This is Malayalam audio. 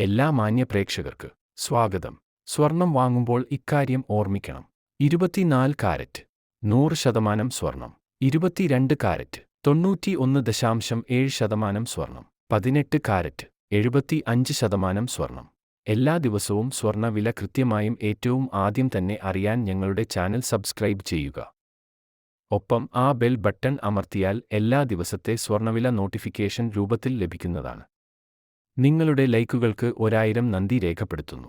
എല്ലാ മാന്യ പ്രേക്ഷകർക്ക് സ്വാഗതം. സ്വർണം വാങ്ങുമ്പോൾ ഇക്കാര്യം ഓർമ്മിക്കണം. 24 കാരറ്റ് 100% സ്വർണം. 22 കാരറ്റ് 91.7% സ്വർണം. 18 കാരറ്റ് 75% സ്വർണം. എല്ലാ ദിവസവും സ്വർണ്ണ വില കൃത്യമായും ഏറ്റവും ആദ്യം തന്നെ അറിയാൻ ഞങ്ങളുടെ ചാനൽ സബ്സ്ക്രൈബ് ചെയ്യുക. ഒപ്പം ആ ബെൽ ബട്ടൺ അമർത്തിയാൽ എല്ലാ ദിവസത്തെ സ്വർണ്ണവില നോട്ടിഫിക്കേഷൻ രൂപത്തിൽ ലഭിക്കുന്നതാണ്. നിങ്ങളുടെ ലൈക്കുകൾക്ക് 1000 നന്ദി രേഖപ്പെടുത്തുന്നു.